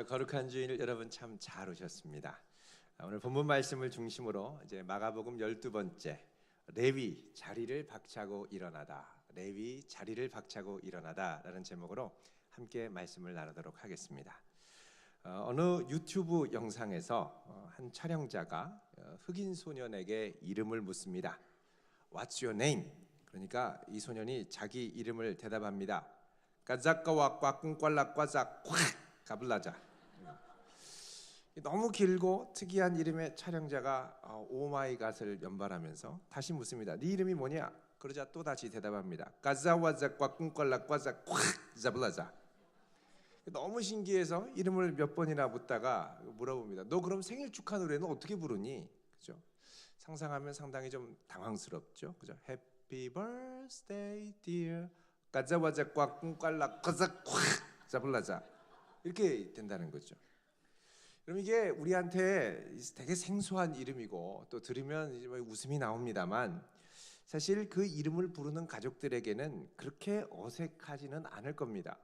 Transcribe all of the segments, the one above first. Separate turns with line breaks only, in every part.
거룩한 주일 여러분 참 잘 오셨습니다. 오늘 본문 말씀을 중심으로 이제 마가복음 12번째 레위 자리를 박차고 일어나다, 레위 자리를 박차고 일어나다라는 제목으로 함께 말씀을 나누도록 하겠습니다. 어느 유튜브 영상에서 한 촬영자가 흑인 소년에게 이름을 묻습니다. What's your name? 그러니까 이 소년이 자기 이름을 대답합니다. 까자까와 꽉꿍깔락과자 콱 가블라자. 너무 길고 특이한 이름의 촬영자가 오마이갓을 연발하면서 다시 묻습니다. 네 이름이 뭐냐? 그러자 또 다시 대답합니다. 까자와자 꽉꿍깔락과자 콱 자블라자. 너무 신기해서 이름을 몇 번이나 묻다가 물어봅니다. 너 그럼 생일 축하 노래는 어떻게 부르니? 그죠? 상상하면 상당히 좀 당황스럽죠. 그죠? Happy birthday dear 까자와자 꽉꿍깔락과자 콱 자블라자. 이렇게 된다는 거죠. 그럼 이게 우리한테 되게 생소한 이름이고 또 들으면 이제 웃음이 나옵니다만 사실 그 이름을 부르는 가족들에게는 그렇게 어색하지는 않을 겁니다.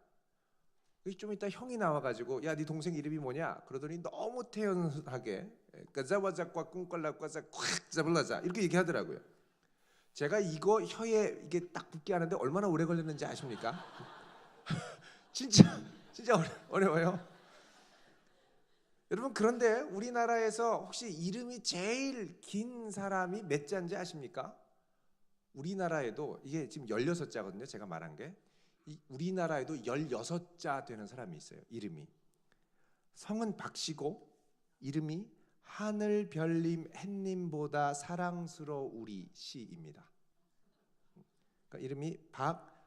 좀 이따 형이 나와가지고 야, 네 동생 이름이 뭐냐? 그러더니 너무 태연하게 까자와자과 꿈깔라과자 콱 잡을라자 이렇게 얘기하더라고요. 제가 이거 혀에 이게 딱 붙게 하는데 얼마나 오래 걸렸는지 아십니까? 진짜 어려워요. 여러분, 그런데 우리나라에서 혹시 이름이 제일 긴 사람이 몇 자인지 아십니까? 우리나라에도 이게 지금 16자거든요. 제가 말한 게. 우리나라에도 16자 되는 사람이 있어요. 이름이. 성은 박씨고 이름이 하늘 별님 햇님보다 사랑스러우리 씨입니다. 그러니까 이름이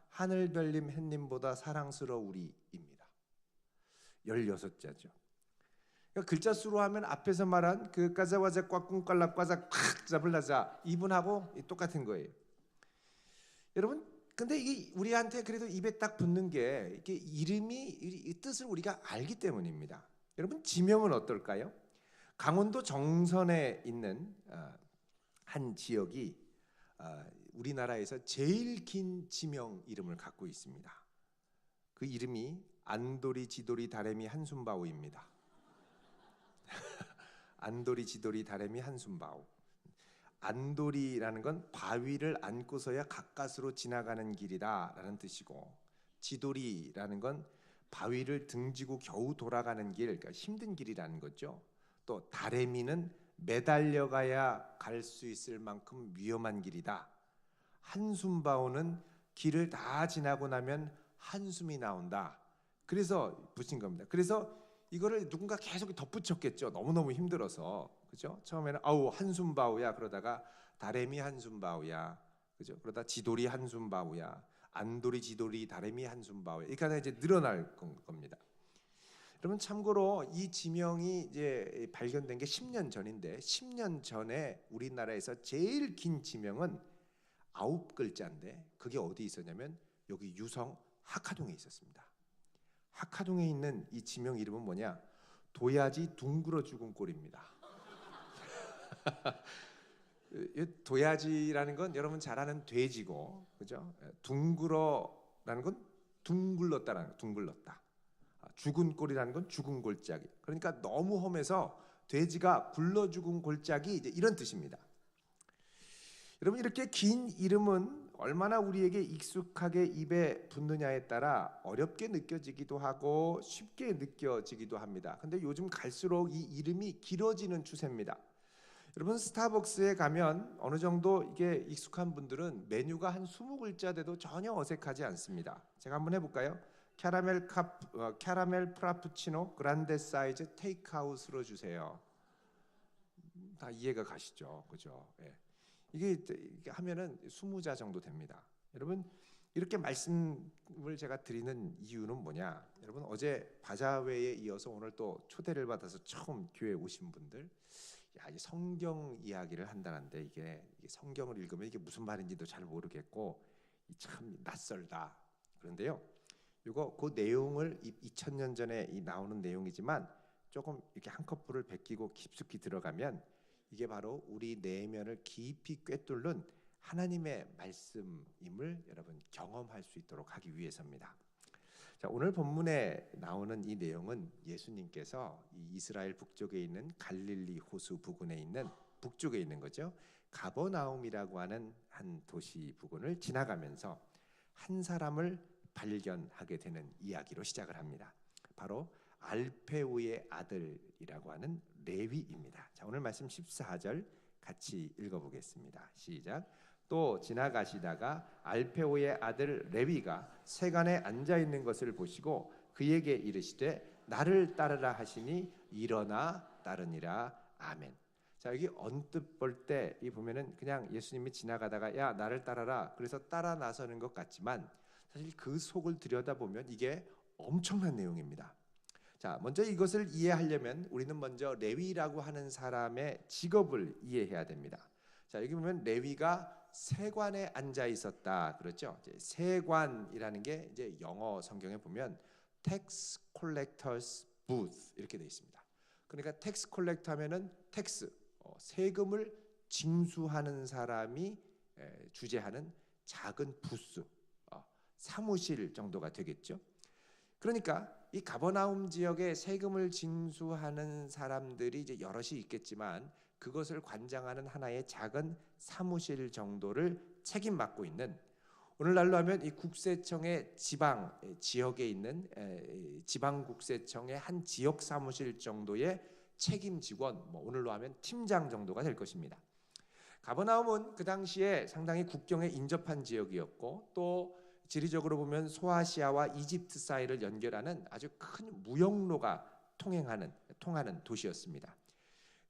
하늘 별님 햇님보다 사랑스러우리입니다. 16자죠. 그러니까 글자 수로 하면 앞에서 말한 그 까자와자 꽉꿍깔락과자 콱 잡을라자 이분하고 똑같은 거예요. 여러분, 근데 이게 우리한테 그래도 입에 딱 붙는 게 이게 이름이 이 뜻을 우리가 알기 때문입니다. 여러분, 지명은 어떨까요? 강원도 정선에 있는 한 지역이 우리나라에서 제일 긴 지명 이름을 갖고 있습니다. 그 이름이 안도리 지도리 다레미 한숨바오입니다. 안도리 지도리 다레미 한숨바오. 안도리라는 건 바위를 안고서야 가까스로 지나가는 길이다라는 뜻이고, 지도리라는 건 바위를 등지고 겨우 돌아가는 길, 그러니까 힘든 길이라는 거죠. 또 다레미는 매달려가야 갈 수 있을 만큼 위험한 길이다. 한숨바오는 길을 다 지나고 나면 한숨이 나온다. 그래서 붙인 겁니다. 그래서 이거를 누군가 계속 덧붙였겠죠. 너무너무 힘들어서. 그죠? 처음에는 아우 한숨바오야 그러다가 다레미 한숨바오야. 그죠? 그러다 지도리 한숨바오야. 안도리 지도리 다레미 한숨바오야. 이렇게 이제 늘어날 겁니다. 여러분, 참고로 이 지명이 이제 발견된 게 10년 전인데 10년 전에 우리나라에서 제일 긴 지명은 9글자인데 그게 어디 있었냐면 여기 유성 학하동에 있었습니다. 학하동에 있는 이 지명 이름은 뭐냐? 도야지 둥그러 죽은 꼴입니다. 도야지라는 건 여러분 잘 아는 돼지고, 그죠? 둥그러라는 건 둥글렀다라는 거, 둥글렀다. 죽은 꼴이라는 건 죽은 골짜기. 그러니까 너무 험해서 돼지가 굴러 죽은 골짜기, 이제 이런 뜻입니다. 여러분, 이렇게 긴 이름은 얼마나 우리에게 익숙하게 입에 붙느냐에 따라 어렵게 느껴지기도 하고 쉽게 느껴지기도 합니다. 근데 요즘 갈수록 이 이름이 길어지는 추세입니다. 여러분, 스타벅스에 가면 어느 정도 이게 익숙한 분들은 메뉴가 한 20글자 돼도 전혀 어색하지 않습니다. 제가 한번 해볼까요? 캐러멜 프라푸치노 그란데 사이즈 테이크아웃으로 주세요. 다 이해가 가시죠? 그죠? 예. 이게 하면은 20자 정도 됩니다. 여러분, 이렇게 말씀을 제가 드리는 이유는 뭐냐? 여러분, 어제 바자회에 이어서 오늘 또 초대를 받아서 처음 교회에 오신 분들, 야, 이 성경 이야기를 한다는데 이게 성경을 읽으면 이게 무슨 말인지도 잘 모르겠고 참 낯설다. 그런데요, 이거 그 내용을 2000년 전에 나오는 내용이지만 조금 이렇게 한꺼풀을 베끼고 깊숙이 들어가면 이게 바로 우리 내면을 깊이 꿰뚫는 하나님의 말씀임을 여러분 경험할 수 있도록 하기 위해서입니다. 자, 오늘 본문에 나오는 이 내용은 예수님께서 이 이스라엘 북쪽에 있는 갈릴리 호수 부근에 있는 북쪽에 있는 거죠. 가버나움이라고 하는 한 도시 부근을 지나가면서 한 사람을 발견하게 되는 이야기로 시작을 합니다. 바로 알페오의 아들이라고 하는 레위입니다. 자, 오늘 말씀 14절 같이 읽어보겠습니다. 시작. 또 지나가시다가 알페오의 아들 레위가 세간에 앉아 있는 것을 보시고 그에게 이르시되 나를 따르라 하시니 일어나 따르니라. 아멘. 자, 여기 언뜻 볼 때 이 보면은 그냥 예수님이 지나가다가 야 나를 따라라 그래서 따라 나서는 것 같지만 사실 그 속을 들여다보면 이게 엄청난 내용입니다. 자, 먼저 이것을 이해하려면 우리는 먼저 레위라고 하는 사람의 직업을 이해해야 됩니다. 자, 여기 보면 레위가 세관에 앉아 있었다 그렇죠? 세관이라는 게 이제 영어 성경에 보면 tax collectors booth 이렇게 되어 있습니다. 그러니까 tax collector 하면은 tax 세금을 징수하는 사람이 주재하는 작은 부스 사무실 정도가 되겠죠. 그러니까 이 가버나움 지역에 세금을 징수하는 사람들이 이제 여럿이 있겠지만 그것을 관장하는 하나의 작은 사무실 정도를 책임맡고 있는, 오늘날로 하면 이 국세청의 지방 지역에 있는 지방국세청의 한 지역 사무실 정도의 책임 직원, 오늘로 하면 팀장 정도가 될 것입니다. 가버나움은 그 당시에 상당히 국경에 인접한 지역이었고 또 지리적으로 보면 소아시아와 이집트 사이를 연결하는 아주 큰 무역로가 통하는 도시였습니다.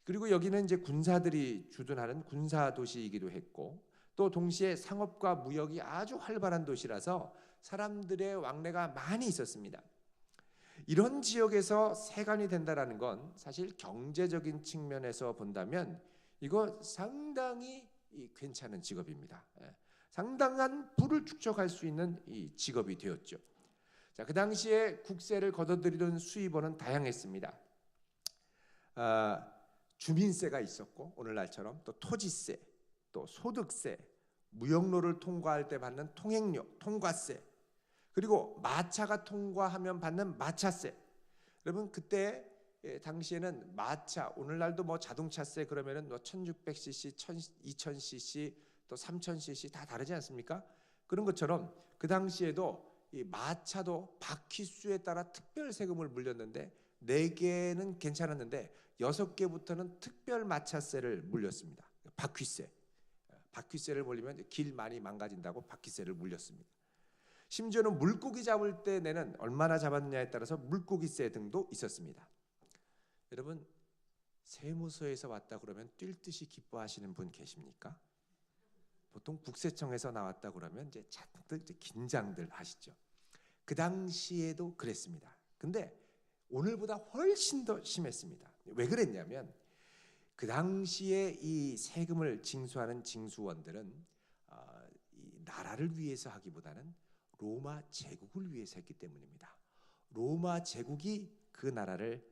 그리고 여기는 이제 군사들이 주둔하는 군사 도시이기도 했고 또 동시에 상업과 무역이 아주 활발한 도시라서 사람들의 왕래가 많이 있었습니다. 이런 지역에서 세관이 된다라는 건 사실 경제적인 측면에서 본다면 이거 상당히 괜찮은 직업입니다. 상당한 부를 축적할 수 있는 이 직업이 되었죠. 자, 그 당시에 국세를 걷어들이던 수입원은 다양했습니다. 주민세가 있었고 오늘날처럼 또 토지세, 또 소득세, 무역로를 통과할 때 받는 통행료, 통과세, 그리고 마차가 통과하면 받는 마차세. 여러분 그때 당시에는 마차, 오늘날도 뭐 자동차세 그러면은 1600cc, 2000cc, 또 3000cc 다 다르지 않습니까? 그런 것처럼 그 당시에도 이 마차도 바퀴수에 따라 특별 세금을 물렸는데 4개는 괜찮았는데 6개부터는 특별 마차세를 물렸습니다. 바퀴세. 바퀴세를 물리면 길 많이 망가진다고 바퀴세를 물렸습니다. 심지어는 물고기 잡을 때 내는 얼마나 잡았느냐에 따라서 물고기세 등도 있었습니다. 여러분 세무서에서 왔다 그러면 뛸 듯이 기뻐하시는 분 계십니까? 보통 국세청에서 나왔다 그러면 이제 잔뜩 긴장들 하시죠. 그 당시에도 그랬습니다. 근데 오늘보다 훨씬 더 심했습니다. 왜 그랬냐면 그 당시에 이 세금을 징수하는 징수원들은 이 나라를 위해서 하기보다는 로마 제국을 위해서 했기 때문입니다. 로마 제국이 그 나라를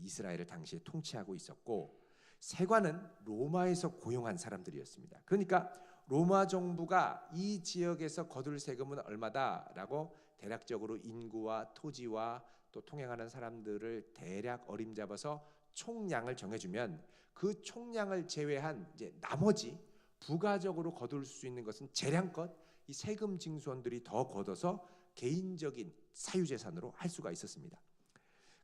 이스라엘을 당시에 통치하고 있었고 세관은 로마에서 고용한 사람들이었습니다. 그러니까 로마 정부가 이 지역에서 거둘 세금은 얼마다라고 대략적으로 인구와 토지와 또 통행하는 사람들을 대략 어림잡아서 총량을 정해주면 그 총량을 제외한 이제 나머지 부가적으로 거둘 수 있는 것은 재량껏 이 세금 징수원들이 더 걷어서 개인적인 사유재산으로 할 수가 있었습니다.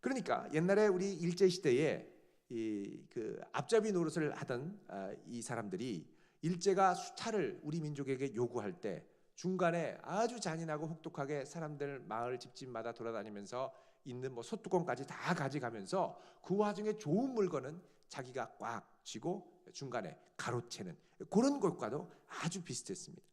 그러니까 옛날에 우리 일제 시대에 그 앞잡이 노릇을 하던 이 사람들이 일제가 수탈을 우리 민족에게 요구할 때 중간에 아주 잔인하고 혹독하게 사람들 마을 집집마다 돌아다니면서 있는 뭐 소뚜껑까지 다 가져가면서 그 와중에 좋은 물건은 자기가 꽉 쥐고 중간에 가로채는 그런 것과도 아주 비슷했습니다.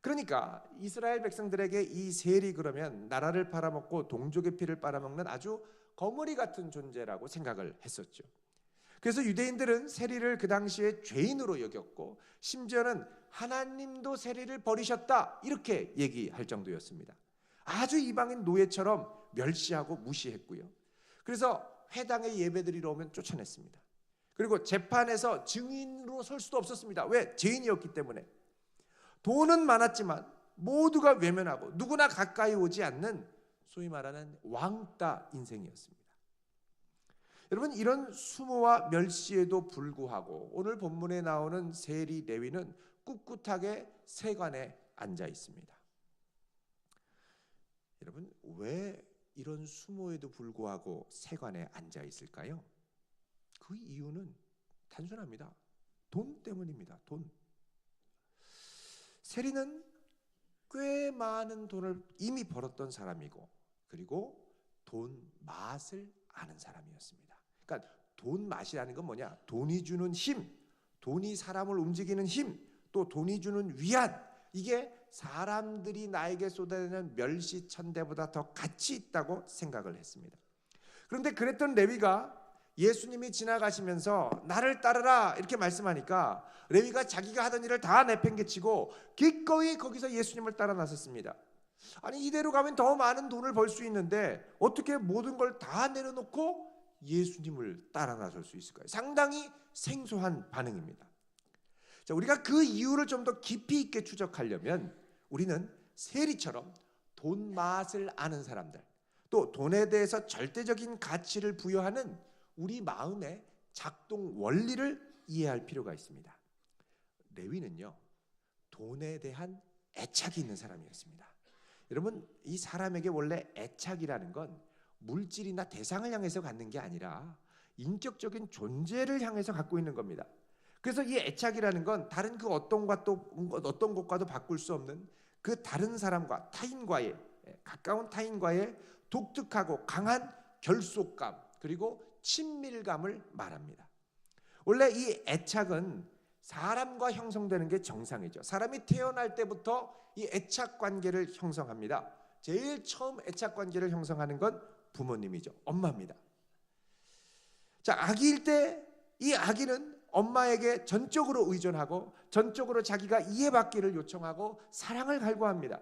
그러니까 이스라엘 백성들에게 이 세리 그러면 나라를 팔아먹고 동족의 피를 빨아먹는 아주 거머리 같은 존재라고 생각을 했었죠. 그래서 유대인들은 세리를 그 당시에 죄인으로 여겼고 심지어는 하나님도 세리를 버리셨다 이렇게 얘기할 정도였습니다. 아주 이방인 노예처럼 멸시하고 무시했고요. 그래서 회당에 예배드리러 오면 쫓아냈습니다. 그리고 재판에서 증인으로 설 수도 없었습니다. 왜? 죄인이었기 때문에. 돈은 많았지만 모두가 외면하고 누구나 가까이 오지 않는 소위 말하는 왕따 인생이었습니다. 여러분, 이런 수모와 멸시에도 불구하고 오늘 본문에 나오는 세리 레위는 꿋꿋하게 세관에 앉아 있습니다. 여러분, 왜 이런 수모에도 불구하고 세관에 앉아 있을까요? 그 이유는 단순합니다. 돈 때문입니다. 돈. 세리는 꽤 많은 돈을 이미 벌었던 사람이고, 그리고 돈 맛을 아는 사람이었습니다. 그러니까 돈 맛이라는 건 뭐냐? 돈이 주는 힘, 돈이 사람을 움직이는 힘, 또 돈이 주는 위안, 이게 사람들이 나에게 쏟아내는 멸시천대보다 더 가치 있다고 생각을 했습니다. 그런데 그랬던 레위가 예수님이 지나가시면서 나를 따르라 이렇게 말씀하니까 레위가 자기가 하던 일을 다 내팽개치고 기꺼이 거기서 예수님을 따라 나섰습니다. 아니, 이대로 가면 더 많은 돈을 벌 수 있는데 어떻게 모든 걸 다 내려놓고 예수님을 따라 나설 수 있을까요? 상당히 생소한 반응입니다. 자, 우리가 그 이유를 좀 더 깊이 있게 추적하려면 우리는 세리처럼 돈 맛을 아는 사람들, 또 돈에 대해서 절대적인 가치를 부여하는 우리 마음의 작동 원리를 이해할 필요가 있습니다. 레위는요, 돈에 대한 애착이 있는 사람이었습니다. 여러분, 이 사람에게 원래 애착이라는 건 물질이나 대상을 향해서 갖는 게 아니라 인격적인 존재를 향해서 갖고 있는 겁니다. 그래서 이 애착이라는 건 다른 그 어떤 것과도 바꿀 수 없는 그 다른 사람과 타인과의, 가까운 타인과의 독특하고 강한 결속감, 그리고 친밀감을 말합니다. 원래 이 애착은 사람과 형성되는 게 정상이죠. 사람이 태어날 때부터 이 애착 관계를 형성합니다. 제일 처음 애착 관계를 형성하는 건 부모님이죠. 엄마입니다. 자, 아기일 때 이 아기는 엄마에게 전적으로 의존하고 전적으로 자기가 이해받기를 요청하고 사랑을 갈구합니다.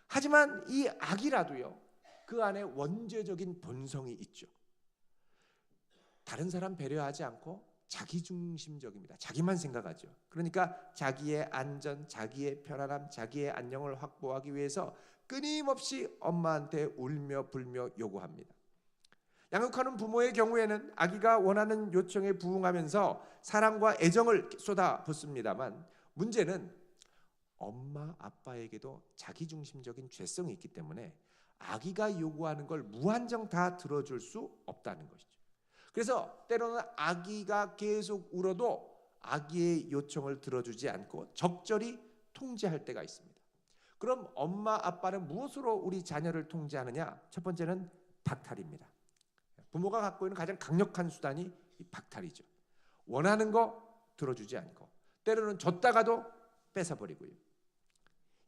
하지만 이 아기라도요, 그 안에 원죄적인 본성이 있죠. 다른 사람 배려하지 않고 자기중심적입니다. 자기만 생각하죠. 그러니까 자기의 안전, 자기의 편안함, 자기의 안녕을 확보하기 위해서 끊임없이 엄마한테 울며 불며 요구합니다. 양육하는 부모의 경우에는 아기가 원하는 요청에 부응하면서 사랑과 애정을 쏟아붓습니다만, 문제는 엄마 아빠에게도 자기중심적인 죄성이 있기 때문에 아기가 요구하는 걸 무한정 다 들어줄 수 없다는 것이죠. 그래서 때로는 아기가 계속 울어도 아기의 요청을 들어주지 않고 적절히 통제할 때가 있습니다. 그럼 엄마 아빠는 무엇으로 우리 자녀를 통제하느냐? 첫 번째는 박탈입니다. 부모가 갖고 있는 가장 강력한 수단이 이 박탈이죠. 원하는 거 들어주지 않고, 때로는 줬다가도 뺏어버리고요.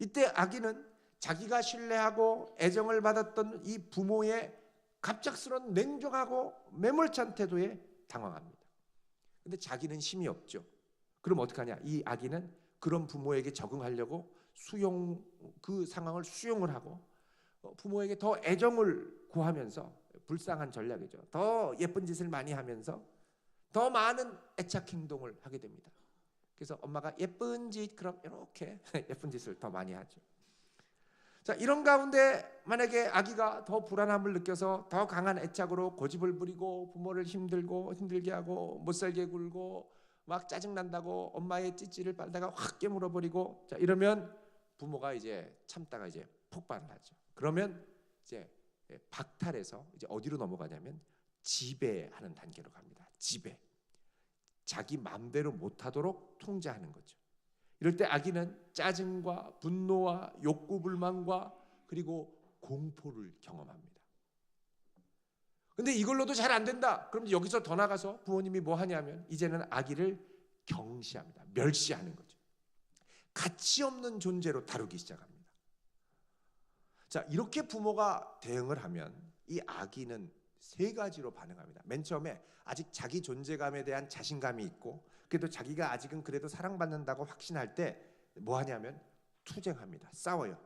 이때 아기는 자기가 신뢰하고 애정을 받았던 이 부모의 갑작스러운 냉정하고 매몰찬 태도에 당황합니다. 근데 자기는 힘이 없죠. 그럼 어떡하냐? 이 아기는 그런 부모에게 적응하려고 그 상황을 수용을 하고 부모에게 더 애정을 구하면서, 불쌍한 전략이죠. 더 예쁜 짓을 많이 하면서 더 많은 애착 행동을 하게 됩니다. 그래서 엄마가 예쁜 짓, 그럼 이렇게 예쁜 짓을 더 많이 하죠. 자, 이런 가운데 만약에 아기가 더 불안함을 느껴서 더 강한 애착으로 고집을 부리고 부모를 힘들게 하고 못살게 굴고 막 짜증난다고 엄마의 찌찌를 빨다가 확 깨물어버리고, 자, 이러면 부모가 이제 참다가 이제 폭발을 하죠. 그러면 이제 박탈해서 이제 어디로 넘어가냐면 지배하는 단계로 갑니다. 지배. 자기 마음대로 못하도록 통제하는 거죠. 이럴 때 아기는 짜증과 분노와 욕구 불만과 그리고 공포를 경험합니다. 근데 이걸로도 잘 안 된다. 그럼 여기서 더 나가서 부모님이 뭐 하냐면 이제는 아기를 경시합니다. 멸시하는 거죠. 가치 없는 존재로 다루기 시작합니다. 자, 이렇게 부모가 대응을 하면 이 아기는 세 가지로 반응합니다. 맨 처음에 아직 자기 존재감에 대한 자신감이 있고, 그래도 자기가 아직은 그래도 사랑받는다고 확신할 때 뭐 하냐면 투쟁합니다. 싸워요.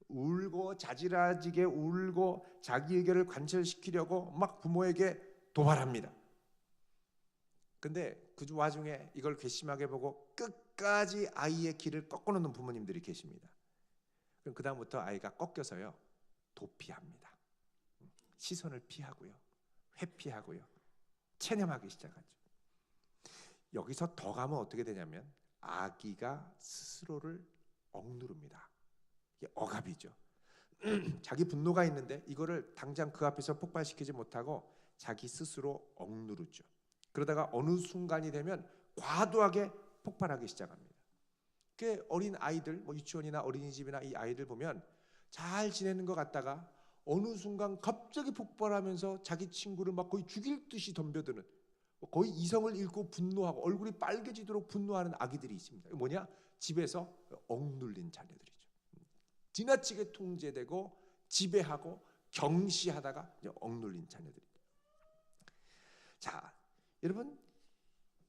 울고 자지러지게 울고 자기 의견을 관철시키려고 막 부모에게 도발합니다. 근데 그 와중에 이걸 괘씸하게 보고 끝까지 아이의 길을 꺾어놓는 부모님들이 계십니다. 그럼 그 다음부터 아이가 꺾여서요, 도피합니다. 시선을 피하고요, 회피하고요, 체념하기 시작하죠. 여기서 더 가면 어떻게 되냐면 아기가 스스로를 억누릅니다. 이게 억압이죠. 자기 분노가 있는데 이거를 당장 그 앞에서 폭발시키지 못하고 자기 스스로 억누르죠. 그러다가 어느 순간이 되면 과도하게 폭발하기 시작합니다. 그 어린 아이들, 뭐 유치원이나 어린이집이나 이 아이들 보면 잘 지내는 것 같다가 어느 순간 갑자기 폭발하면서 자기 친구를 막 거의 죽일 듯이 덤벼드는, 거의 이성을 잃고 분노하고 얼굴이 빨개지도록 분노하는 아기들이 있습니다. 뭐냐? 집에서 억눌린 자녀들이죠. 지나치게 통제되고 지배하고 경시하다가 억눌린 자녀들입니다. 자, 여러분,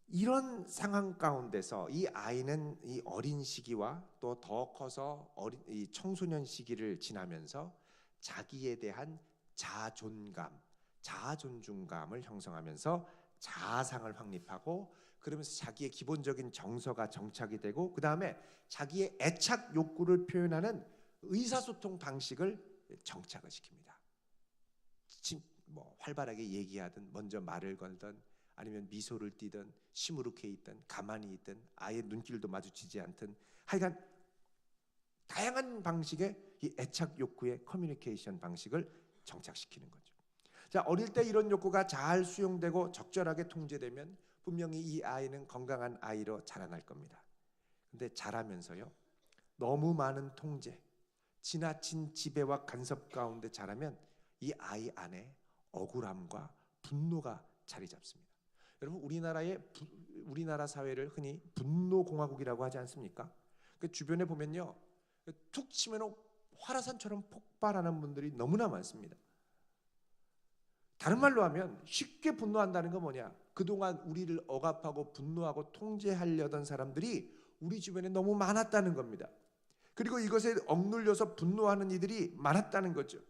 이런 상황 가운데서 이 아이는 이 어린 시기와 또 더 커서 이 청소년 시기를 지나면서 자기에 대한 자존감, 자존중감을 형성하면서 자아상을 확립하고, 그러면서 자기의 기본적인 정서가 정착이 되고, 그 다음에 자기의 애착 욕구를 표현하는 의사소통 방식을 정착을 시킵니다. 뭐 활발하게 얘기하든 먼저 말을 걸든 아니면 미소를 띠든 시무룩해 있든 가만히 있든 아예 눈길도 마주치지 않든 하여간 다양한 방식의 이 애착 욕구의 커뮤니케이션 방식을 정착시키는 거죠. 자, 어릴 때 이런 욕구가 잘 수용되고 적절하게 통제되면 분명히 이 아이는 건강한 아이로 자라날 겁니다. 근데 자라면서요, 너무 많은 통제, 지나친 지배와 간섭 가운데 자라면 이 아이 안에 억울함과 분노가 자리 잡습니다. 여러분, 우리나라 사회를 흔히 분노공화국이라고 하지 않습니까? 그 주변에 보면요, 툭 치면 화라산처럼 폭발하는 분들이 너무나 많습니다. 다른 말로 하면 쉽게 분노한다는 건 뭐냐? 그동안 우리를 억압하고 분노하고 통제하려던 사람들이 우리 주변에 너무 많았다는 겁니다. 그리고 이것에 억눌려서 분노하는 이들이 많았다는 거죠.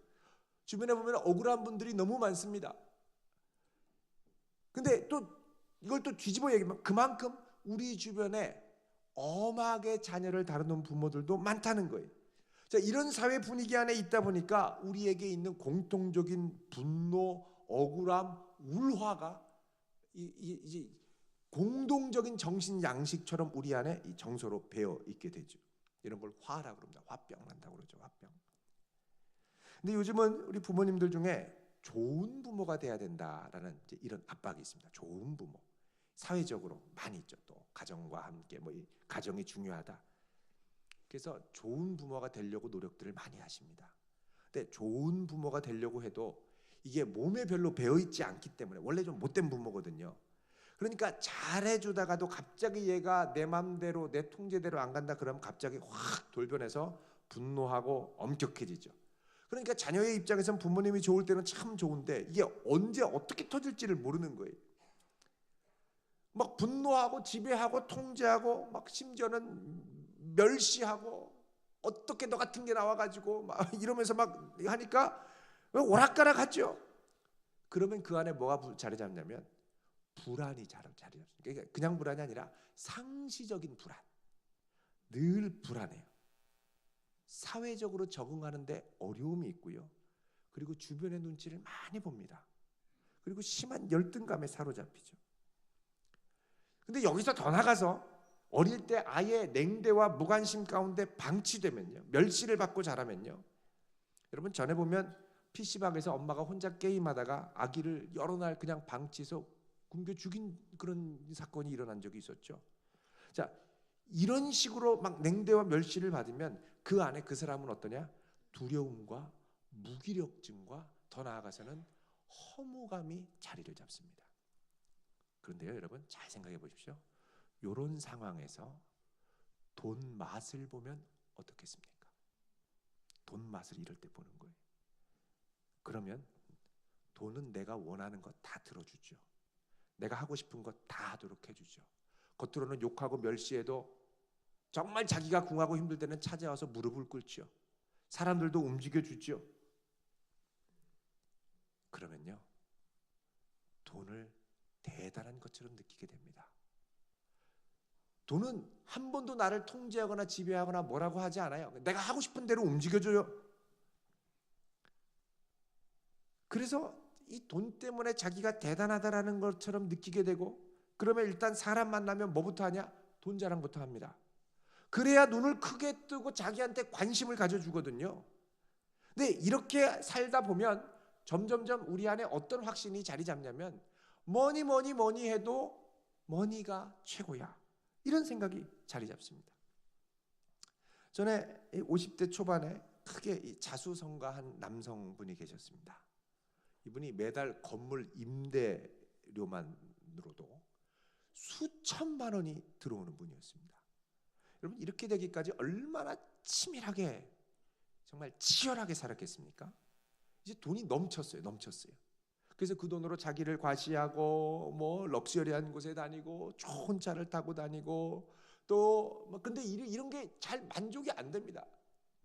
주변에 보면 억울한 분들이 너무 많습니다. 근데 또 이걸 또 뒤집어 얘기하면 그만큼 우리 주변에 엄하게 자녀를 다루는 부모들도 많다는 거예요. 자, 이런 사회 분위기 안에 있다 보니까 우리에게 있는 공통적인 분노, 억울함, 울화가 이제 공동적인 정신 양식처럼 우리 안에 이 정서로 배어 있게 되죠. 이런 걸 화라고 그럽니다. 화병 난다고 그러죠. 화병. 근데 요즘은 우리 부모님들 중에 좋은 부모가 돼야 된다라는 이제 이런 압박이 있습니다. 좋은 부모. 사회적으로 많이 있죠. 또 가정과 함께 뭐 이 가정이 중요하다. 그래서 좋은 부모가 되려고 노력들을 많이 하십니다. 근데 좋은 부모가 되려고 해도 이게 몸에 별로 배어 있지 않기 때문에 원래 좀 못된 부모거든요. 그러니까 잘해주다가도 갑자기 얘가 내 맘대로 내 통제대로 안 간다 그러면 갑자기 확 돌변해서 분노하고 엄격해지죠. 그러니까 자녀의 입장에서는 부모님이 좋을 때는 참 좋은데 이게 언제 어떻게 터질지를 모르는 거예요. 막 분노하고 지배하고 통제하고 막 심지어는 멸시하고 어떻게 너 같은 게 나와가지고 막 이러면서 막 하니까 오락가락하죠. 그러면 그 안에 뭐가 자리 잡냐면 불안이 자리 잡습니다. 그러니까 그냥 불안이 아니라 상시적인 불안. 늘 불안해요. 사회적으로 적응하는데 어려움이 있고요. 그리고 주변의 눈치를 많이 봅니다. 그리고 심한 열등감에 사로잡히죠. 근데 여기서 더 나가서 어릴 때 아예 냉대와 무관심 가운데 방치되면요, 멸시를 받고 자라면요, 여러분 전에 보면 PC방에서 엄마가 혼자 게임하다가 아기를 여러 날 그냥 방치해서 굶겨 죽인 그런 사건이 일어난 적이 있었죠. 자, 이런 식으로 막 냉대와 멸시를 받으면 그 안에 그 사람은 어떠냐? 두려움과 무기력증과 더 나아가서는 허무감이 자리를 잡습니다. 그런데요, 여러분 잘 생각해 보십시오. 이런 상황에서 돈 맛을 보면 어떻겠습니까? 돈 맛을 이럴 때 보는 거예요. 그러면 돈은 내가 원하는 것 다 들어주죠. 내가 하고 싶은 것 다 하도록 해주죠. 겉으로는 욕하고 멸시해도 정말 자기가 궁하고 힘들 때는 찾아와서 무릎을 꿇죠. 사람들도 움직여주죠. 그러면요, 돈을 대단한 것처럼 느끼게 됩니다. 돈은 한 번도 나를 통제하거나 지배하거나 뭐라고 하지 않아요. 내가 하고 싶은 대로 움직여줘요. 그래서 이 돈 때문에 자기가 대단하다라는 것처럼 느끼게 되고, 그러면 일단 사람 만나면 뭐부터 하냐? 돈 자랑부터 합니다. 그래야 눈을 크게 뜨고 자기한테 관심을 가져주거든요. 근데 이렇게 살다 보면 점점점 우리 안에 어떤 확신이 자리 잡냐면, 뭐니 해도 머니가 최고야, 이런 생각이 자리 잡습니다. 전에 50대 초반에 크게 자수성가한 남성분이 계셨습니다. 이분이 매달 건물 임대료만으로도 수천만 원이 들어오는 분이었습니다. 여러분, 이렇게 되기까지 얼마나 치밀하게, 정말 치열하게 살았겠습니까? 이제 돈이 넘쳤어요. 그래서 그 돈으로 자기를 과시하고, 뭐 럭셔리한 곳에 다니고, 좋은 차를 타고 다니고, 또 근데 이런 게 잘 만족이 안 됩니다.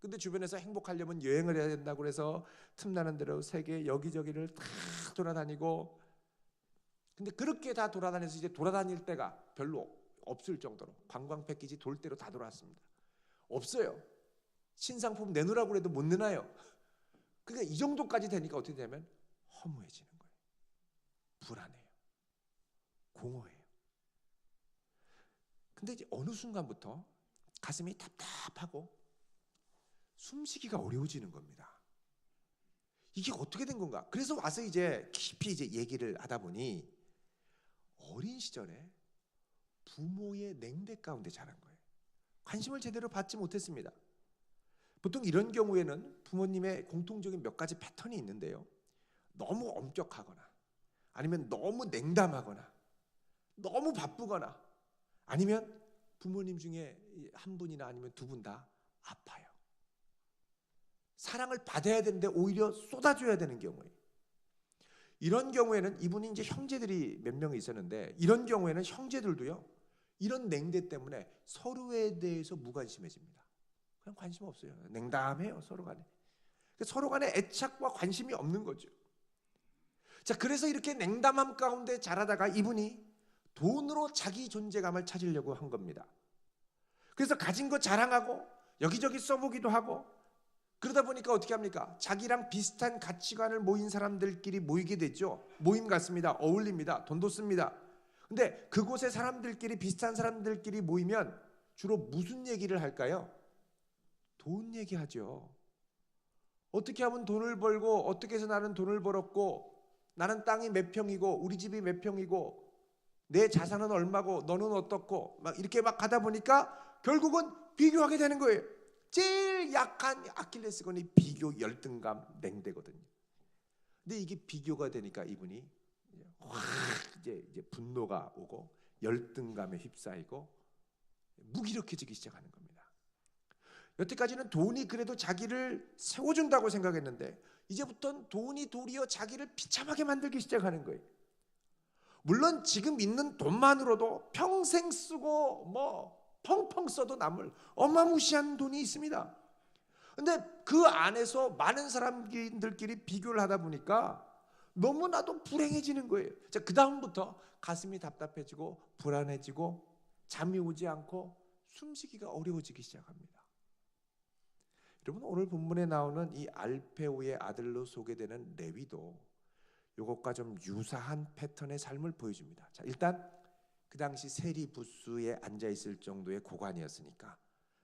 근데 주변에서 행복하려면 여행을 해야 된다고 그래서 틈나는 대로 세계 여기저기를 다 돌아다니고, 근데 그렇게 다 돌아다녀서 이제 돌아다닐 때가 별로 없을 정도로 관광 패키지 돌 대로 다 돌아왔습니다. 없어요. 신상품 내놓으라고 해도 못 내놔요. 그러니까 이 정도까지 되니까 어떻게 되면 허무해지는 거예요. 불안해요. 공허해요. 근데 이제 어느 순간부터 가슴이 답답하고 숨쉬기가 어려워지는 겁니다. 이게 어떻게 된 건가? 그래서 와서 이제 깊이 이제 얘기를 하다 보니, 어린 시절에 부모의 냉대 가운데 자란 거예요. 관심을 제대로 받지 못했습니다. 보통 이런 경우에는 부모님의 공통적인 몇 가지 패턴이 있는데요. 너무 엄격하거나, 아니면 너무 냉담하거나, 너무 바쁘거나, 아니면 부모님 중에 한 분이나 아니면 두 분 다 아파요. 사랑을 받아야 되는데 오히려 쏟아줘야 되는 경우에, 이런 경우에는 이분이 이제 형제들이 몇 명 있었는데, 이런 경우에는 형제들도요, 이런 냉대 때문에 서로에 대해서 무관심해집니다. 그냥 관심 없어요. 냉담해요, 서로 간에. 서로 간에 애착과 관심이 없는 거죠. 자, 그래서 이렇게 냉담함 가운데 자라다가 이분이 돈으로 자기 존재감을 찾으려고 한 겁니다. 그래서 가진 거 자랑하고 여기저기 써보기도 하고, 그러다 보니까 어떻게 합니까? 자기랑 비슷한 가치관을 모인 사람들끼리 모이게 되죠. 모임 같습니다. 어울립니다. 돈도 씁니다. 근데 그곳에 사람들끼리, 비슷한 사람들끼리 모이면 주로 무슨 얘기를 할까요? 돈 얘기하죠. 어떻게 하면 돈을 벌고, 어떻게 해서 나는 돈을 벌었고, 나는 땅이 몇 평이고, 우리 집이 몇 평이고, 내 자산은 얼마고, 너는 어떻고, 막 이렇게 막 가다 보니까 결국은 비교하게 되는 거예요. 제일 약한 아킬레스건이 비교, 열등감, 냉대거든요. 근데 이게 비교가 되니까 이분이 확 이제 분노가 오고 열등감에 휩싸이고 무기력해지기 시작하는 겁니다. 여태까지는 돈이 그래도 자기를 세워준다고 생각했는데, 이제부터는 돈이 도리어 자기를 비참하게 만들기 시작하는 거예요. 물론 지금 있는 돈만으로도 평생 쓰고 뭐 펑펑 써도 남을 어마무시한 돈이 있습니다. 근데 그 안에서 많은 사람들끼리 비교를 하다 보니까 너무나도 불행해지는 거예요. 자, 그 다음부터 가슴이 답답해지고 불안해지고 잠이 오지 않고 숨쉬기가 어려워지기 시작합니다. 여러분, 오늘 본문에 나오는 이 알페오의 아들로 소개되는 레위도 이것과 좀 유사한 패턴의 삶을 보여줍니다. 자, 일단 그 당시 세리 부수에 앉아 있을 정도의 고관이었으니까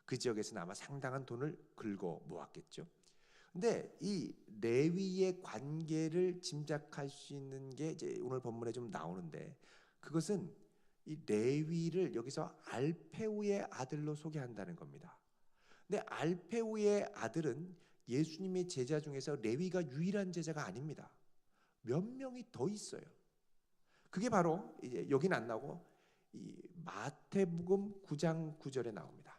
그 지역에서는 아마 상당한 돈을 긁어 모았겠죠. 근데 이 레위의 관계를 짐작할 수 있는 게 이제 오늘 본문에 좀 나오는데, 그것은 이 레위를 여기서 알페오의 아들로 소개한다는 겁니다. 근데 알페오의 아들은 예수님의 제자 중에서 레위가 유일한 제자가 아닙니다. 몇 명이 더 있어요. 그게 바로 이제 여기는 안 나오고 이 마태복음 9장 9절에 나옵니다.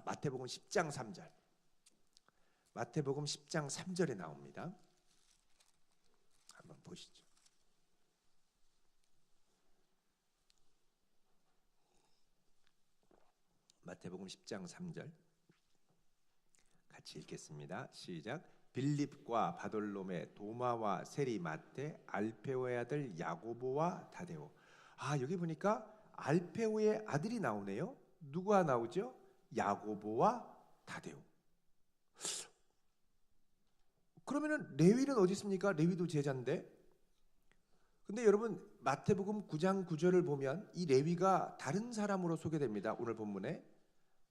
마태복음 10장 3절. 마태복음 10장 3절에 나옵니다. 한번 보시죠. 마태복음 10장 3절 같이 읽겠습니다. 시작. 빌립과 바돌로메, 도마와 세리, 마태, 알페오의 아들 야고보와 다데오. 아, 여기 보니까 알페오의 아들이 나오네요. 누가 나오죠? 야고보와 다데오. 그러면은 레위는 어디 있습니까? 레위도 제자인데. 근데 여러분 마태복음 9장 9절을 보면 이 레위가 다른 사람으로 소개됩니다. 오늘 본문에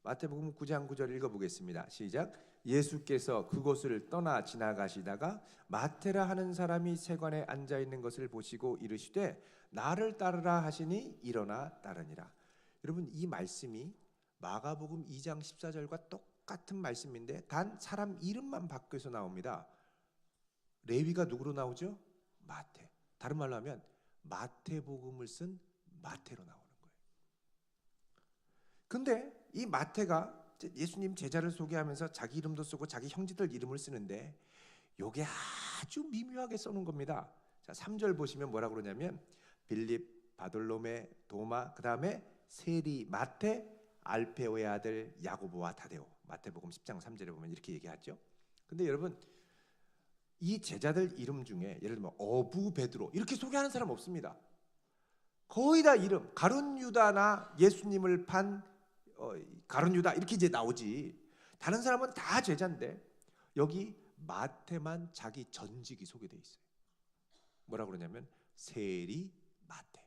마태복음 9장 9절 읽어보겠습니다. 시작. 예수께서 그곳을 떠나 지나가시다가 마테라 하는 사람이 세관에 앉아 있는 것을 보시고 이르시되 나를 따르라 하시니 일어나 따르니라. 여러분 이 말씀이 마가복음 2장 14절과 똑같은 말씀인데 단 사람 이름만 바뀌어서 나옵니다. 레위가 누구로 나오죠? 마태. 다른 말로 하면 마태복음을 쓴 마태로 나오는 거예요. 근데 이 마태가 예수님 제자를 소개하면서 자기 이름도 쓰고 자기 형제들 이름을 쓰는데 요게 아주 미묘하게 써놓은 겁니다. 자, 3절 보시면 뭐라고 그러냐면 빌립, 바돌로메, 도마, 그 다음에 세리, 마태, 알페오의 아들 야고보와 다데오. 마태복음 10장 3절에 보면 이렇게 얘기하죠. 근데 여러분 이 제자들 이름 중에 예를 들면 어부 베드로 이렇게 소개하는 사람 없습니다. 거의 다 이름 가룟 유다나 예수님을 판 가룟 유다 이렇게 이제 나오지. 다른 사람은 다 제자인데 여기 마태만 자기 전직이 소개돼 있어요. 뭐라고 그러냐면 세리 마태.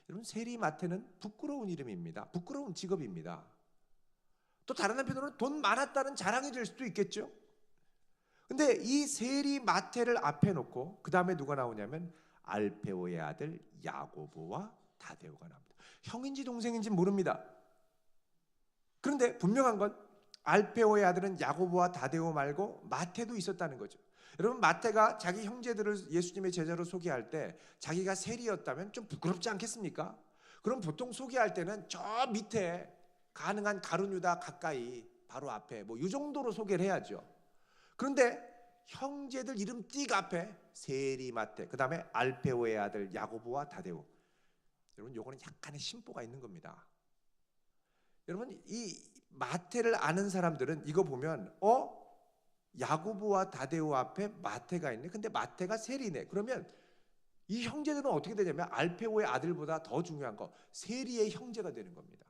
여러분 세리 마태는 부끄러운 이름입니다. 부끄러운 직업입니다. 또 다른 한편으로는 돈 많았다는 자랑이 될 수도 있겠죠. 근데 이 세리 마태를 앞에 놓고 그 다음에 누가 나오냐면 알페오의 아들 야고보와 다데오가 나옵니다. 형인지 동생인지 모릅니다. 그런데 분명한 건 알페오의 아들은 야고보와 다데오 말고 마태도 있었다는 거죠. 여러분 마태가 자기 형제들을 예수님의 제자로 소개할 때 자기가 세리였다면 좀 부끄럽지 않겠습니까? 그럼 보통 소개할 때는 저 밑에 가능한 가룟 유다 가까이 바로 앞에 뭐 이 정도로 소개를 해야죠. 그런데 형제들 이름 띡 앞에 세리 마태, 그 다음에 알페오의 아들 야고보와 다데오. 여러분 요거는 약간의 심보가 있는 겁니다. 여러분 이 마태를 아는 사람들은 이거 보면 야고보와 다데오 앞에 마태가 있네. 근데 마태가 세리네. 그러면 이 형제들은 어떻게 되냐면 알페오의 아들보다 더 중요한 거 세리의 형제가 되는 겁니다.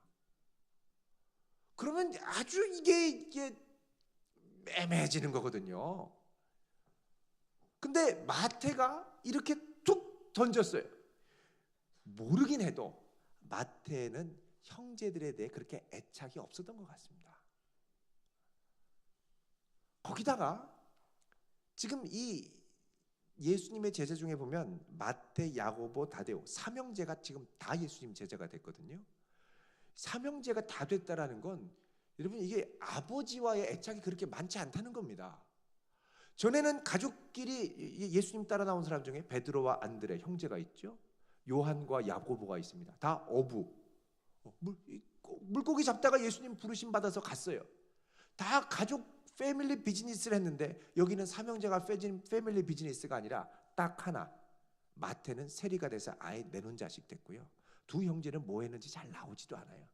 그러면 아주 이게 애매해지는 거거든요. 근데 마태가 이렇게 툭 던졌어요. 모르긴 해도 마태는 형제들에 대해 그렇게 애착이 없었던 것 같습니다. 거기다가 지금 이 예수님의 제자 중에 보면 마태, 야고보, 다데오 삼형제가 지금 다 예수님 제자가 됐거든요. 삼형제가 다 됐다라는 건 여러분 이게 아버지와의 애착이 그렇게 많지 않다는 겁니다. 전에는 가족끼리 예수님 따라 나온 사람 중에 베드로와 안드레 형제가 있죠. 요한과 야고보가 있습니다. 다 어부. 물고기 잡다가 예수님 부르심 받아서 갔어요. 다 가족 패밀리 비즈니스를 했는데 여기는 삼형제가 패밀리 비즈니스가 아니라 딱 하나. 마태는 세리가 돼서 아예 내놓은 자식 됐고요. 두 형제는 뭐 했는지 잘 나오지도 않아요.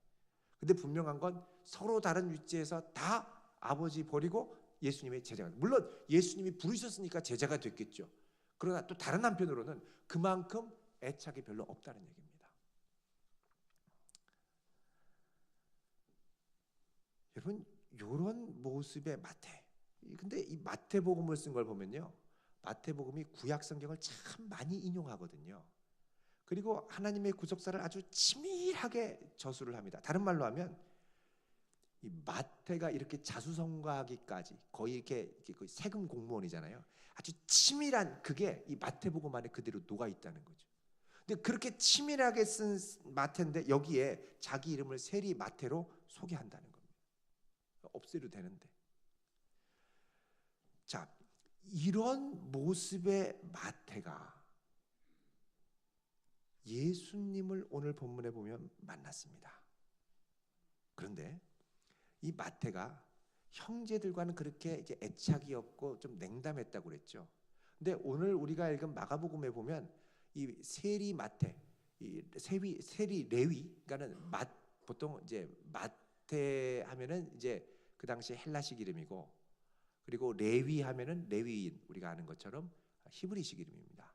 근데 분명한 건 서로 다른 위치에서 다 아버지 버리고 예수님의 제자가. 물론 예수님이 부르셨으니까 제자가 됐겠죠. 그러나 또 다른 한편으로는 그만큼 애착이 별로 없다는 얘기입니다. 여러분 이런 모습의 마태. 근데 이 마태복음을 쓴 걸 보면요. 마태복음이 구약 성경을 참 많이 인용하거든요. 그리고 하나님의 구속사를 아주 치밀하게 저술을 합니다. 다른 말로 하면 이 마태가 이렇게 자수성가하기까지 거의 이렇게 세금 공무원이잖아요. 아주 치밀한 그게 이 마태복음 안에 그대로 녹아 있다는 거죠. 근데 그렇게 치밀하게 쓴 마태인데 여기에 자기 이름을 세리 마태로 소개한다는 겁니다. 없애도 되는데. 자, 이런 모습의 마태가 예수님을 오늘 본문에 보면 만났습니다. 그런데 이 마태가 형제들과는 그렇게 이제 애착이 없고 좀 냉담했다고 그랬죠. 근데 오늘 우리가 읽은 마가복음에 보면 이 세리 마태, 이 세리 레위, 그러니까는 보통 이제 마태 하면은 이제 그 당시 헬라식 이름이고, 그리고 레위 하면은 레위인 우리가 아는 것처럼 히브리식 이름입니다.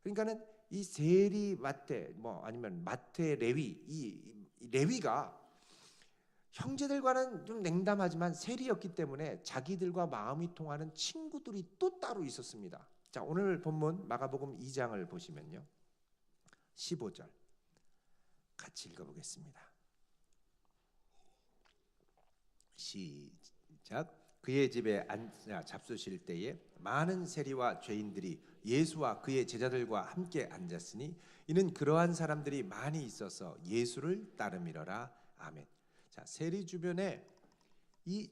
그러니까는 이 세리 마태 뭐 아니면 마태 레위 이 레위가 형제들과는 좀 냉담하지만 세리였기 때문에 자기들과 마음이 통하는 친구들이 또 따로 있었습니다. 자, 오늘 본문 마가복음 2장을 보시면요, 15절 같이 읽어보겠습니다. 시작. 그의 집에 앉아 잡수실 때에 많은 세리와 죄인들이 예수와 그의 제자들과 함께 앉았으니 이는 그러한 사람들이 많이 있어서 예수를 따르미러라. 아멘. 자, 세리 주변에 이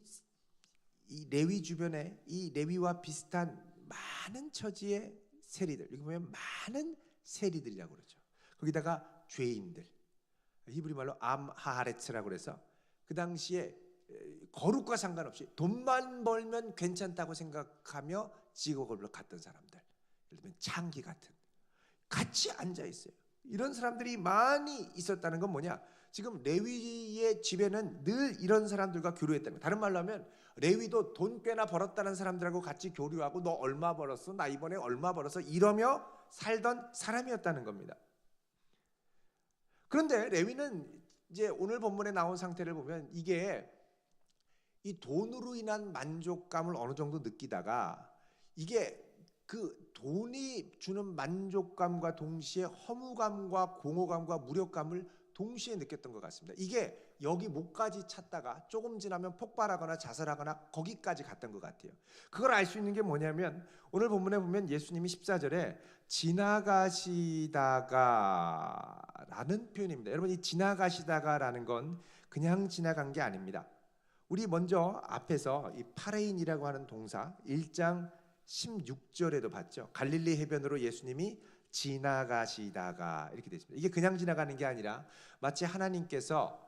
레위 주변에 이 레위와 비슷한 많은 처지의 세리들, 여기 보면 많은 세리들이라고 그러죠. 거기다가 죄인들, 히브리 말로 암하하레츠라고 그래서 그 당시에 거룩과 상관없이 돈만 벌면 괜찮다고 생각하며 직업을 갖던 사람들, 예를 들면 창기 같은, 같이 앉아 있어요. 이런 사람들이 많이 있었다는 건 뭐냐? 지금 레위의 집에는 늘 이런 사람들과 교류했다는 거예요. 다른 말로 하면 레위도 돈 꽤나 벌었다는 사람들하고 같이 교류하고 너 얼마 벌었어? 나 이번에 얼마 벌었어? 이러며 살던 사람이었다는 겁니다. 그런데 레위는 이제 오늘 본문에 나온 상태를 보면 이게 이 돈으로 인한 만족감을 어느 정도 느끼다가 이게 그 돈이 주는 만족감과 동시에 허무감과 공허감과 무력감을 동시에 느꼈던 것 같습니다. 이게 여기 목까지 찼다가 조금 지나면 폭발하거나 자살하거나 거기까지 갔던 것 같아요. 그걸 알 수 있는 게 뭐냐면 오늘 본문에 보면 예수님이 14절에 지나가시다가 라는 표현입니다. 여러분, 이 지나가시다가라는 건 그냥 지나간 게 아닙니다. 우리 먼저 앞에서 이 파레인이라고 하는 동사 1장 16절에도 봤죠. 갈릴리 해변으로 예수님이 지나가시다가 이렇게 되어 있습니다. 이게 그냥 지나가는 게 아니라 마치 하나님께서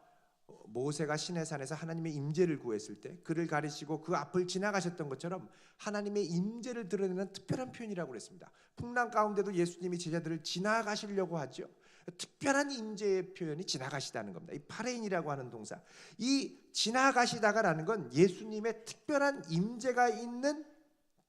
모세가 시내산에서 하나님의 임재를 구했을 때 그를 가리시고 그 앞을 지나가셨던 것처럼 하나님의 임재를 드러내는 특별한 표현이라고 그랬습니다. 풍랑 가운데도 예수님이 제자들을 지나가시려고 하죠. 특별한 임재의 표현이 지나가시다는 겁니다. 이 파레인이라고 하는 동사, 이 지나가시다가라는 건 예수님의 특별한 임재가 있는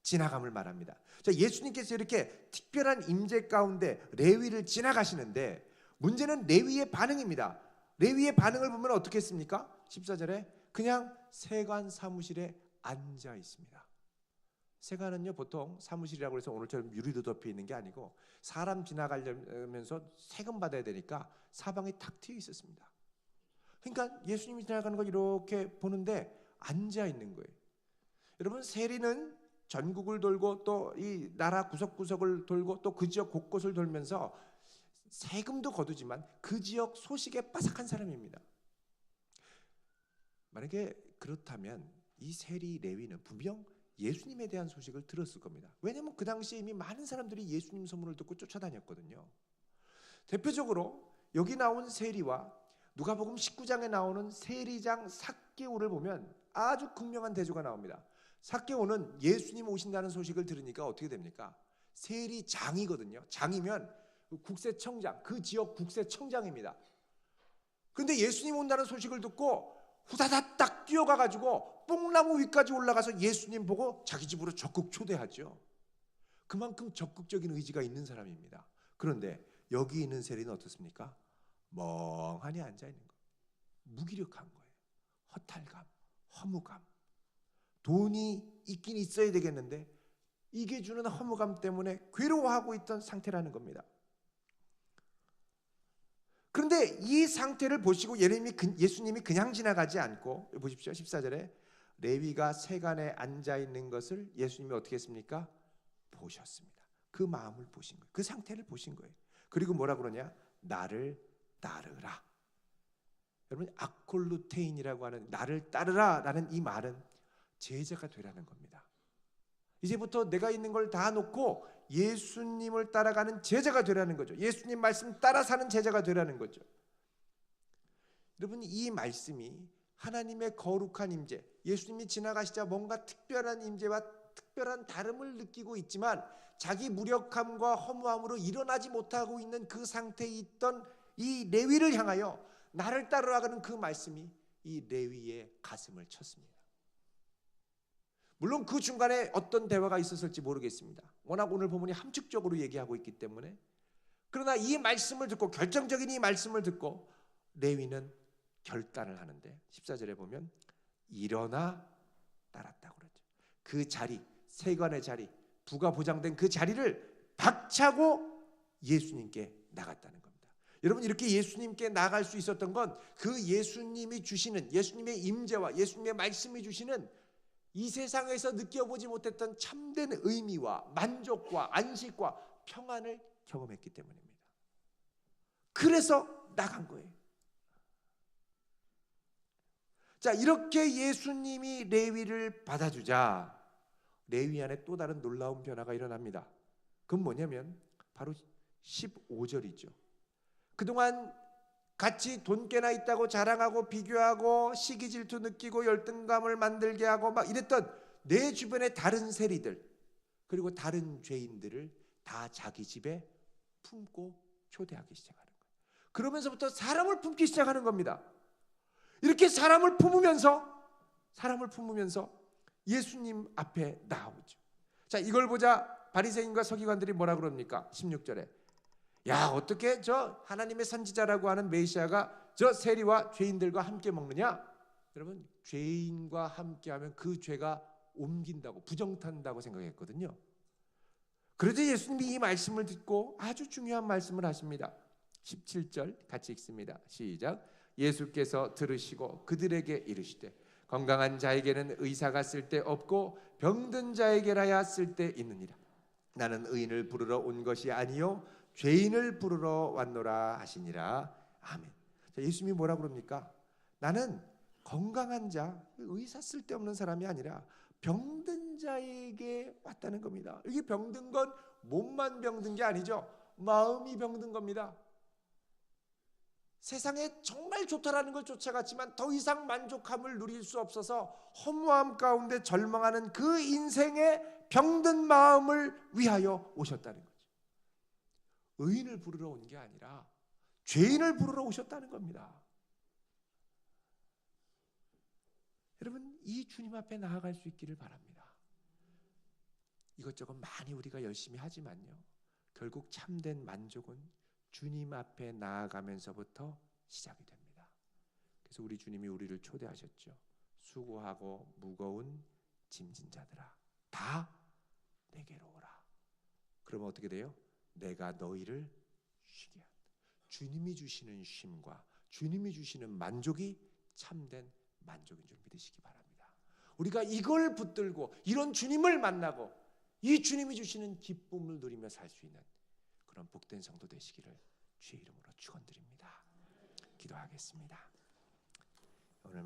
지나감을 말합니다. 자, 예수님께서 이렇게 특별한 임재 가운데 레위를 지나가시는데 문제는 레위의 반응입니다. 레위의 반응을 보면 어떻게 했습니까? 14절에 그냥 세관 사무실에 앉아 있습니다. 세관은요 보통 사무실이라고 해서 오늘처럼 유리로 덮여 있는 게 아니고 사람 지나가려면서 세금 받아야 되니까 사방에 탁 트여 있었습니다. 그러니까 예수님이 지나가는 걸 이렇게 보는데 앉아 있는 거예요. 여러분, 세리는 전국을 돌고 또 이 나라 구석구석을 돌고 또 그 지역 곳곳을 돌면서 세금도 거두지만 그 지역 소식에 빠삭한 사람입니다. 만약에 그렇다면 이 세리 레위는 분명 예수님에 대한 소식을 들었을 겁니다. 왜냐하면 그 당시에 이미 많은 사람들이 예수님 소문을 듣고 쫓아다녔거든요. 대표적으로 여기 나온 세리와 누가복음 19장에 나오는 세리장 삭개오를 보면 아주 극명한 대조가 나옵니다. 삭개오는 예수님 오신다는 소식을 들으니까 어떻게 됩니까? 세리장이거든요. 장이면 국세청장, 그 지역 국세청장입니다. 그런데 예수님 온다는 소식을 듣고 후다닥 딱 뛰어가가지고 뽕나무 위까지 올라가서 예수님 보고 자기 집으로 적극 초대하죠. 그만큼 적극적인 의지가 있는 사람입니다. 그런데 여기 있는 세리는 어떻습니까? 멍하니 앉아있는 거예요. 무기력한 거예요. 허탈감, 허무감. 돈이 있긴 있어야 되겠는데 이게 주는 허무감 때문에 괴로워하고 있던 상태라는 겁니다. 그런데 이 상태를 보시고 예수님이 그냥 지나가지 않고 보십시오. 14절에 레위가 세간에 앉아있는 것을 예수님이 어떻게 했습니까? 보셨습니다. 그 마음을 보신 거예요. 그 상태를 보신 거예요. 그리고 뭐라 그러냐? 나를 따르라. 여러분, 아콜루테인이라고 하는 나를 따르라 라는 이 말은 제자가 되라는 겁니다. 이제부터 내가 있는 걸 다 놓고 예수님을 따라가는 제자가 되라는 거죠. 예수님 말씀 따라 사는 제자가 되라는 거죠. 여러분, 이 말씀이 하나님의 거룩한 임재, 예수님이 지나가시자 뭔가 특별한 임재와 특별한 다름을 느끼고 있지만 자기 무력함과 허무함으로 일어나지 못하고 있는 그 상태에 있던 이 레위를 향하여 나를 따르라는 그 말씀이 이 레위의 가슴을 쳤습니다. 물론 그 중간에 어떤 대화가 있었을지 모르겠습니다. 워낙 오늘 본문이 함축적으로 얘기하고 있기 때문에. 그러나 이 말씀을 듣고, 결정적인 이 말씀을 듣고 레위는 결단을 하는데 14절에 보면 일어나 따랐다고 그러죠. 그 자리, 세관의 자리, 부가 보장된 그 자리를 박차고 예수님께 나갔다는 겁니다. 여러분, 이렇게 예수님께 나갈 수 있었던 건 그 예수님이 주시는, 예수님의 임재와 예수님의 말씀이 주시는 이 세상에서 느껴보지 못했던 참된 의미와 만족과 안식과 평안을 경험했기 때문입니다. 그래서 나간 거예요. 자, 이렇게 예수님이 레위를 받아주자 레위 안에 또 다른 놀라운 변화가 일어납니다. 그건 뭐냐면 바로 15절이죠. 그동안 같이 돈깨나 있다고 자랑하고 비교하고 시기 질투 느끼고 열등감을 만들게 하고 막 이랬던 내 주변의 다른 세리들, 그리고 다른 죄인들을 다 자기 집에 품고 초대하기 시작하는 거예요. 그러면서부터 사람을 품기 시작하는 겁니다. 이렇게 사람을 품으면서 예수님 앞에 나오죠. 자, 이걸 보자 바리새인과 서기관들이 뭐라 그럽니까? 16절에 야, 어떻게 저 하나님의 선지자라고 하는 메시아가 저 세리와 죄인들과 함께 먹느냐? 여러분, 죄인과 함께하면 그 죄가 옮긴다고, 부정탄다고 생각했거든요. 그런데 예수님이 이 말씀을 듣고 아주 중요한 말씀을 하십니다. 17절 같이 읽습니다. 시작. 예수께서 들으시고 그들에게 이르시되 건강한 자에게는 의사가 쓸데없고 병든 자에게라야 쓸데있느니라. 나는 의인을 부르러 온 것이 아니요 죄인을 부르러 왔노라 하시니라. 아멘. 자, 예수님이 뭐라 그럽니까? 나는 건강한 자, 의사 쓸데없는 사람이 아니라 병든 자에게 왔다는 겁니다. 이게 병든 건 몸만 병든 게 아니죠. 마음이 병든 겁니다. 세상에 정말 좋다라는 걸 쫓아갔지만 더 이상 만족함을 누릴 수 없어서 허무함 가운데 절망하는 그 인생의 병든 마음을 위하여 오셨다는 거죠. 의인을 부르러 온 게 아니라 죄인을 부르러 오셨다는 겁니다. 여러분, 이 주님 앞에 나아갈 수 있기를 바랍니다. 이것저것 많이 우리가 열심히 하지만요, 결국 참된 만족은 주님 앞에 나아가면서부터 시작이 됩니다. 그래서 우리 주님이 우리를 초대하셨죠. 수고하고 무거운 짐진 자들아, 다 내게로 오라. 그러면 어떻게 돼요? 내가 너희를 쉬게 한다. 주님이 주시는 쉼과 주님이 주시는 만족이 참된 만족인 줄 믿으시기 바랍니다. 우리가 이걸 붙들고 이런 주님을 만나고 이 주님이 주시는 기쁨을 누리며 살 수 있는 그런 복된 성도 되시기를 주의 이름으로 축원드립니다. 기도하겠습니다. 오늘